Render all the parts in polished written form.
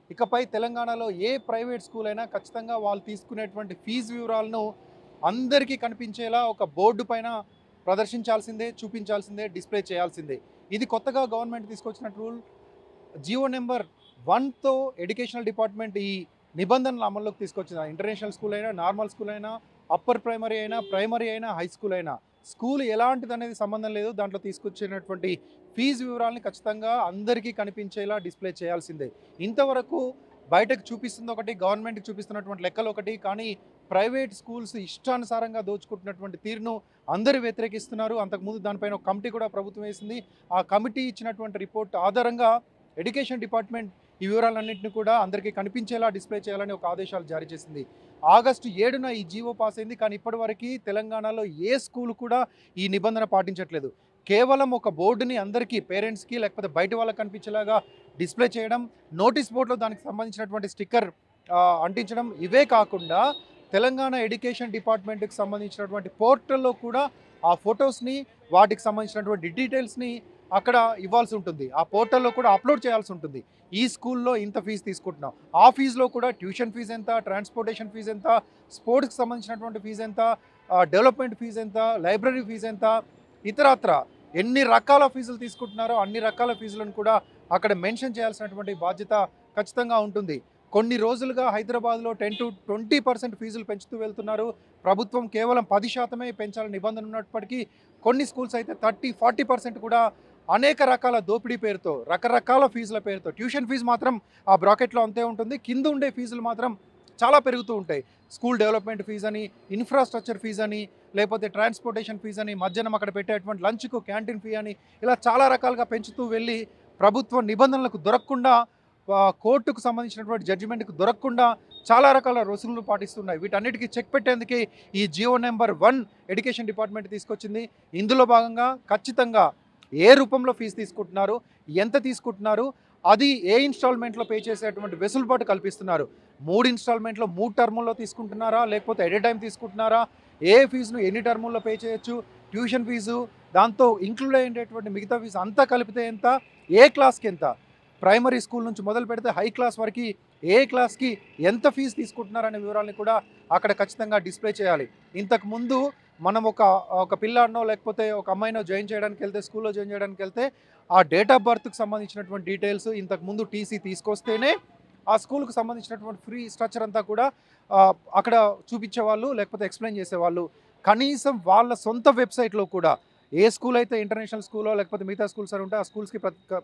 ఇకపై తెలంగాణలో ఏ private school అయినా ఖచ్చితంగా వాళ్ళు తీసుకునేటువంటి ఫీజు వివరాలను అందరికీ కనిపించేలా ఒక బోర్డు పైన ప్రదర్శించాల్సిందే, చూపించాల్సిందే, డిస్ప్లే చేయాల్సిందే. ఇది కొత్తగా గవర్నమెంట్ తీసుకొచ్చిన రూల్. జియో నెంబర్ 1తో ఎడ్యుకేషనల్ డిపార్ట్మెంట్ ఈ నిబంధనలు అమల్లోకి తీసుకొచ్చింది. ఇంటర్నేషనల్ స్కూల్ అయినా, నార్మల్ స్కూల్ అయినా, అప్పర్ ప్రైమరీ అయినా, హై స్కూల్ అయినా, స్కూల్ ఎలాంటిదనేది సంబంధం లేదు. దాంట్లో తీసుకొచ్చినటువంటి ఫీజు వివరాలని ఖచ్చితంగా అందరికీ కనిపించేలా డిస్ప్లే చేయాల్సిందే. ఇంతవరకు బయటకు చూపిస్తుంది ఒకటి, గవర్నమెంట్‌కి చూపిస్తున్నటువంటి లెక్కలు ఒకటి. కానీ ప్రైవేట్ స్కూల్స్ ఇష్టానుసారంగా దోచుకుంటున్నటువంటి తీరును అందరూ వ్యతిరేకిస్తున్నారు. అంతకుముందు దానిపైన ఒక కమిటీ కూడా ప్రభుత్వం వేసింది. ఆ కమిటీ ఇచ్చినటువంటి రిపోర్ట్ ఆధారంగా ఎడ్యుకేషన్ డిపార్ట్మెంట్ ఈ వివరాలన్నింటినీ కూడా అందరికీ కనిపించేలా డిస్ప్లే చేయాలని ఒక ఆదేశాలు జారీ చేసింది. ఆగస్టు 7న ఈ జీవో పాస్ అయింది. కానీ ఇప్పటివరకు తెలంగాణలో ఏ స్కూల్ కూడా ఈ నిబంధన పాటించట్లేదు. కేవలం ఒక బోర్డుని అందరికీ పేరెంట్స్‌కి లేకపోతే బయట వాళ్ళకి కనిపించేలాగా డిస్ప్లే చేయడం, నోటీస్ బోర్డ్‌లో దానికి సంబంధించినటువంటి స్టిక్కర్ అంటించడం. ఇవే కాకుండా తెలంగాణ ఎడ్యుకేషన్ డిపార్ట్మెంట్‌కి సంబంధించినటువంటి పోర్టల్‌లో కూడా ఆ ఫొటోస్‌ని, వాటికి సంబంధించినటువంటి డీటెయిల్స్‌ని అక్కడ ఇవ్వాల్సి ఉంటుంది. ఆ పోర్టల్‌లో కూడా అప్లోడ్ చేయాల్సి ఉంటుంది. ఈ స్కూల్‌లో ఇంత ఫీజు తీసుకుంటున్నాం. ఆ ఫీజులో కూడా ట్యూషన్ ఫీజు ఎంత, ట్రాన్స్‌పోర్టేషన్ ఫీజు ఎంత, స్పోర్ట్స్‌కి సంబంధించినటువంటి ఫీజు ఎంత, డెవలప్‌మెంట్ ఫీజు ఎంత, లైబ్రరీ ఫీజు ఎంత, ఇతరత్రా ఎన్ని రకాల ఫీజులు తీసుకుంటున్నారో అన్ని రకాల ఫీజులను కూడా అక్కడ మెన్షన్ చేయాల్సినటువంటి బాధ్యత ఖచ్చితంగా ఉంటుంది. కొన్ని రోజులుగా హైదరాబాద్‌లో 10-20% ఫీజులు పెంచుతూ వెళ్తున్నారు. ప్రభుత్వం కేవలం 10% పెంచాలని నిబంధన ఉన్నప్పటికీ కొన్ని స్కూల్స్ అయితే 30-40% కూడా అనేక రకాల దోపిడీ పేరుతో, రకరకాల ఫీజుల పేరుతో, ట్యూషన్ ఫీజు మాత్రం ఆ బ్రాకెట్‌లో అంతే ఉంటుంది. కింద ఉండే ఫీజులు మాత్రం చాలా పెరుగుతూ ఉంటాయి. స్కూల్ డెవలప్మెంట్ ఫీజని, ఇన్ఫ్రాస్ట్రక్చర్ ఫీజని, లేకపోతే ట్రాన్స్‌పోర్టేషన్ ఫీజని, మధ్యాహ్నం అక్కడ పెట్టేటువంటి లంచ్‌కు క్యాంటీన్ ఫీ అని, ఇలా చాలా రకాలుగా పెంచుతూ వెళ్ళి ప్రభుత్వ నిబంధనలకు దొరకకుండా, కోర్టుకు సంబంధించినటువంటి జడ్జిమెంట్‌కు దొరకకుండా చాలా రకాల రుసుములు పాటిస్తున్నాయి. వీటన్నిటికీ చెక్ పెట్టేందుకే ఈ జియో నెంబర్ 1 ఎడ్యుకేషన్ డిపార్ట్మెంట్ తీసుకొచ్చింది. ఇందులో భాగంగా ఖచ్చితంగా ఏ రూపంలో ఫీజు తీసుకుంటున్నారు, ఎంత తీసుకుంటున్నారు, అది ఏ ఇన్‌స్టాల్‌మెంట్‌లో పే చేసేటువంటి వెసులుబాటు కల్పిస్తున్నారు. 3 ఇన్‌స్టాల్‌మెంట్‌లో 3 టర్ముల్లో తీసుకుంటున్నారా? లేకపోతే ఎట్ ఎ టైమ్ తీసుకుంటున్నారా? ఏ ఫీజును ఎన్ని టర్ముల్లో పే చేయొచ్చు? ట్యూషన్ ఫీజు, దాంతో ఇంక్లూడ్ అయ్యేటటువంటి మిగతా ఫీజు అంతా కలిపితే ఎంత? ఏ క్లాస్‌కి ఎంత? ప్రైమరీ స్కూల్ నుంచి మొదలు పెడితే హై క్లాస్ వరకు ఏ క్లాస్‌కి ఎంత ఫీజు తీసుకుంటున్నారనే వివరాలను కూడా అక్కడ ఖచ్చితంగా డిస్ప్లే చేయాలి. ఇంతకుముందు మనం ఒక పిల్లాడినో లేకపోతే ఒక అమ్మాయినో జాయిన్ చేయడానికి వెళ్తే, స్కూల్‌లో జాయిన్ చేయడానికి వెళ్తే ఆ డేట్ ఆఫ్ బర్త్‌కి సంబంధించినటువంటి డీటెయిల్స్, ఇంతకుముందు టీసీ తీసుకొస్తేనే ఆ స్కూల్‌కి సంబంధించినటువంటి ఫ్రీ స్ట్రక్చర్ అంతా కూడా అక్కడ చూపించేవాళ్ళు, లేకపోతే ఎక్స్‌ప్లెయిన్ చేసేవాళ్ళు. కనీసం వాళ్ళ సొంత వెబ్‌సైట్‌లో కూడా ఏ స్కూల్ అయితే ఇంటర్నేషనల్ స్కూలో లేకపోతే మిగతా స్కూల్స్ అని ఉంటే ఆ స్కూల్స్‌కి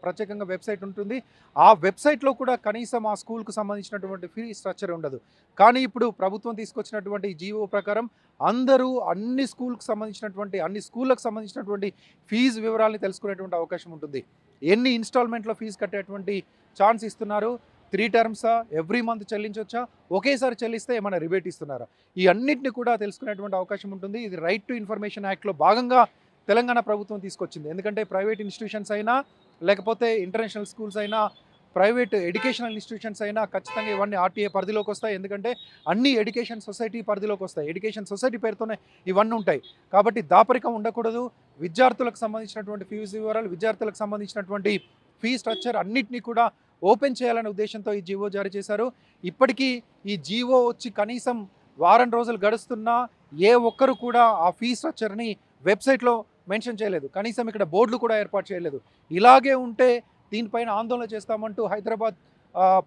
ప్రత్యేకంగా వెబ్‌సైట్ ఉంటుంది. ఆ వెబ్‌సైట్‌లో కూడా కనీసం ఆ స్కూల్‌కి సంబంధించినటువంటి ఫీ స్ట్రక్చర్ ఉండదు. కానీ ఇప్పుడు ప్రభుత్వం తీసుకొచ్చినటువంటి ఈ జీవో ప్రకారం అందరూ అన్ని స్కూళ్ళకి సంబంధించినటువంటి ఫీజు వివరాల్ని తెలుసుకునేటువంటి అవకాశం ఉంటుంది. ఎన్ని ఇన్‌స్టాల్‌మెంట్‌లో ఫీజు కట్టేటువంటి ఛాన్స్ ఇస్తున్నారు? 3 టర్మ్సా? ఎవ్రీ మంత్ చెల్లించొచ్చా? ఒకేసారి చెల్లిస్తే ఏమైనా రిబేట్ ఇస్తున్నారా? ఈ అన్నిటిని కూడా తెలుసుకునేటువంటి అవకాశం ఉంటుంది. ఇది రైట్ టు ఇన్ఫర్మేషన్ యాక్ట్‌లో భాగంగా తెలంగాణ ప్రభుత్వం తీసుకొచ్చింది. ఎందుకంటే ప్రైవేట్ ఇన్‌స్టిట్యూషన్స్ అయినా, లేకపోతే ఇంటర్నేషనల్ స్కూల్స్ అయినా, ప్రైవేట్ ఎడ్యుకేషనల్ ఇన్‌స్టిట్యూషన్స్ అయినా ఖచ్చితంగా ఇవన్నీ ఆర్‌టీఏ పరిధిలోకి వస్తాయి. ఎందుకంటే అన్ని ఎడ్యుకేషన్ సొసైటీ పరిధిలోకి వస్తాయి. ఎడ్యుకేషన్ సొసైటీ పేరుతోనే ఇవన్నీ ఉంటాయి. కాబట్టి దాపరికం ఉండకూడదు. విద్యార్థులకు సంబంధించినటువంటి ఫీజు వివరాలు, విద్యార్థులకు సంబంధించినటువంటి ఫీ స్ట్రక్చర్ అన్నిటిని కూడా ఓపెన్ చేయాలనే ఉద్దేశంతో ఈ జీవో జారీ చేశారు. ఇప్పటికీ ఈ జీవో వచ్చి కనీసం వారం రోజులు గడుస్తున్నా ఏ ఒక్కరు కూడా ఆ ఫీ స్ట్రక్చర్‌ని వెబ్‌సైట్‌లో మెన్షన్ చేయలేదు. కనీసం ఇక్కడ బోర్డులు కూడా ఏర్పాటు చేయలేదు. ఇలాగే ఉంటే దీనిపైన ఆందోళన చేస్తామంటూ హైదరాబాద్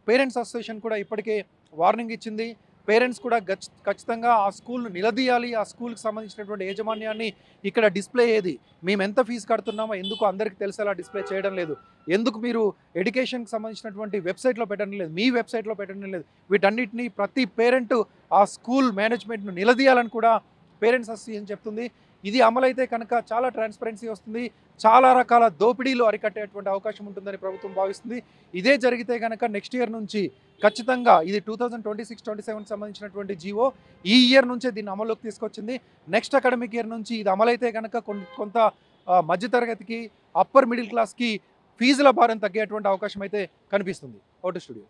పేరెంట్స్ అసోసియేషన్ కూడా ఇప్పటికే వార్నింగ్ ఇచ్చింది. పేరెంట్స్ కూడా ఖచ్చితంగా ఆ స్కూల్‌ను నిలదీయాలి. ఆ స్కూల్‌కి సంబంధించినటువంటి యాజమాన్యాన్ని ఇక్కడ డిస్‌ప్లే ఏది? మేమెంత ఫీజు కడుతున్నామో ఎందుకు అందరికి తెలిసేలా డిస్‌ప్లే చేయడం లేదు? ఎందుకు మీరు ఎడ్యుకేషన్‌కి సంబంధించినటువంటి వెబ్‌సైట్‌లో పెట్టడం లేదు? మీ వెబ్‌సైట్‌లో పెట్టడం లేదు? వీటన్నిటిని ప్రతి పేరెంటు ఆ స్కూల్ మేనేజ్మెంట్‌ను నిలదీయాలని కూడా పేరెంట్స్ అసోసియేషన్ చెప్తుంది. ఇది అమలైతే కనుక చాలా ట్రాన్స్‌పరెన్సీ వస్తుంది. చాలా రకాల దోపిడీలు అరికట్టేటువంటి అవకాశం ఉంటుందని ప్రభుత్వం భావిస్తుంది. ఇదే జరిగితే గనక నెక్స్ట్ ఇయర్ నుంచి ఖచ్చితంగా ఇది 2026-27 సంబంధించినటువంటి జీవో. ఈ ఇయర్ నుంచే దీన్ని అమల్లోకి తీసుకొచ్చింది. నెక్స్ట్ అకాడమిక్ ఇయర్ నుంచి ఇది అమలైతే గనక కొంత మధ్య తరగతికి, అప్పర్ మిడిల్ క్లాస్‌కి ఫీజుల భారం తగ్గేటువంటి అవకాశం అయితే కనిపిస్తుంది. Vote studio.